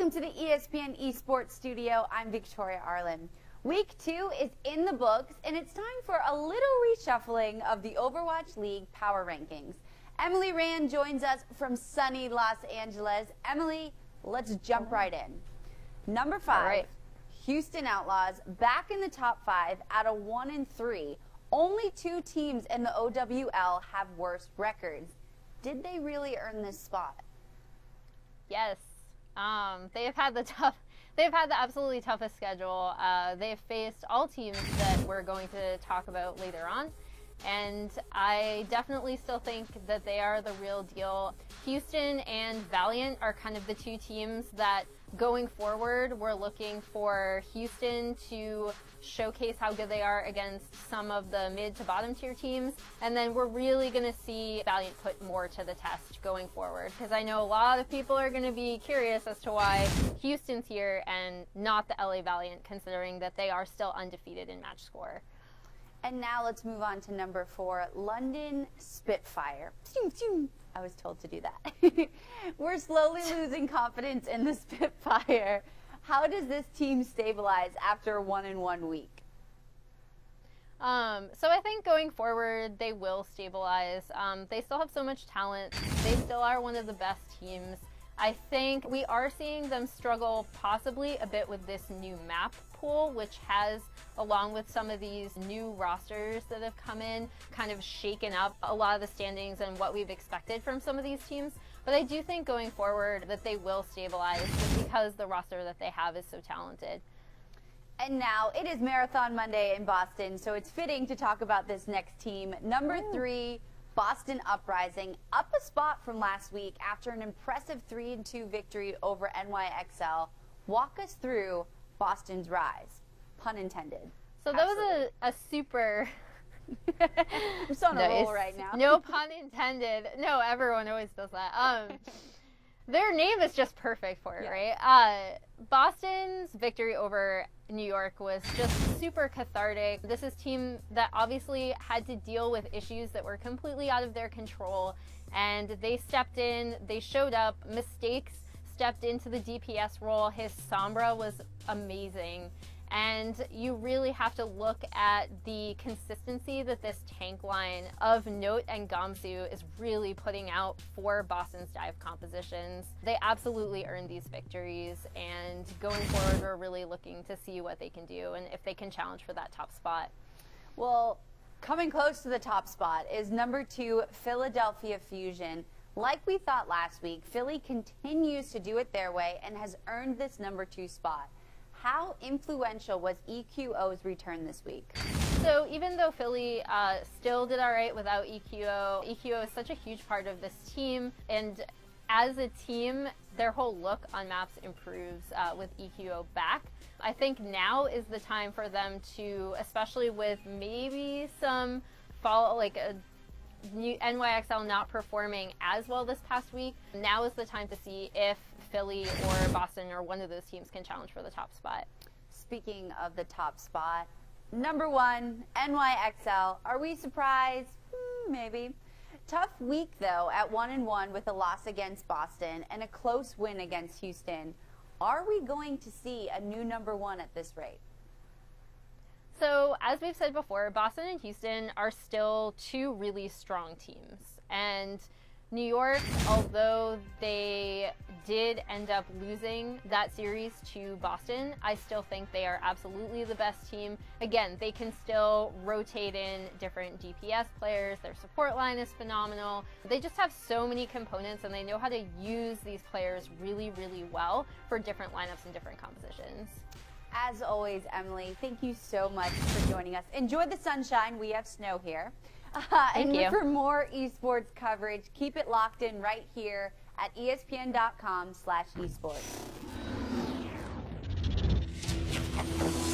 Welcome to the ESPN Esports studio. I'm Victoria Arlen. Week 2 is in the books, and it's time for a little reshuffling of the Overwatch League Power Rankings. Emily Rand joins us from sunny Los Angeles. Emily, let's jump right in. Number 5, right. Houston Outlaws back in the top 5 at a 1-3. Only 2 teams in the OWL have worse records. Did they really earn this spot? Yes. They've had the absolutely toughest schedule. They've faced all teams that we're going to talk about later on, and I definitely still think that they are the real deal. Houston and Valiant are kind of the 2 teams that going forward we're looking for Houston to showcase how good they are against some of the mid to bottom tier teams, and then we're really going to see Valiant put more to the test going forward, because I know a lot of people are going to be curious as to why Houston's here and not the LA Valiant, considering that they are still undefeated in match score. And now let's move on to number 4, London Spitfire. I was told to do that. We're slowly losing confidence in the Spitfire. How does this team stabilize after a 1-1 week? So I think going forward they will stabilize. They still have so much talent. They still are one of the best teams. I think we are seeing them struggle possibly a bit with this new map pool, which has, along with some of these new rosters that have come in, kind of shaken up a lot of the standings and what we've expected from some of these teams. But I do think going forward that they will stabilize just because the roster that they have is so talented. And now it is Marathon Monday in Boston, so it's fitting to talk about this next team. Number 3, Boston Uprising, up a spot from last week after an impressive 3-2 victory over NYXL. Walk us through Boston's rise, pun intended. So that was a super... I'm just on a roll right now. No pun intended. No, everyone always does that. Their name is just perfect for it, right? Boston's victory over New York was just super cathartic. This is a team that obviously had to deal with issues that were completely out of their control, and they stepped in, they showed up. Mistakes stepped into the DPS role. His Sombra was amazing. And you really have to look at the consistency that this tank line of Note and Gamsu is really putting out for Boston's dive compositions. They absolutely earned these victories, and going forward we're really looking to see what they can do and if they can challenge for that top spot. Well, coming close to the top spot is number 2, Philadelphia Fusion. Like we thought last week, Philly continues to do it their way and has earned this number 2 spot. How influential was EQO's return this week? So even though Philly still did all right without EQO, EQO is such a huge part of this team, and as a team, their whole look on maps improves with EQO back. I think now is the time for them to, especially with maybe some fall, like a NYXL not performing as well this past week, now is the time to see if Philly or Boston or one of those teams can challenge for the top spot. Speaking of the top spot, number 1, NYXL. Are we surprised? Maybe. Tough week though at 1-1 with a loss against Boston and a close win against Houston. Are we going to see a new number 1 at this rate? So, as we've said before, Boston and Houston are still 2 really strong teams. And New York, although they did end up losing that series to Boston, I still think they are absolutely the best team. Again, they can still rotate in different DPS players. Their support line is phenomenal. They just have so many components, and they know how to use these players really, really well for different lineups and different compositions. As always, Emily, thank you so much for joining us. Enjoy the sunshine. We have snow here. Thank you. For more esports coverage, keep it locked in right here at ESPN.com/esports.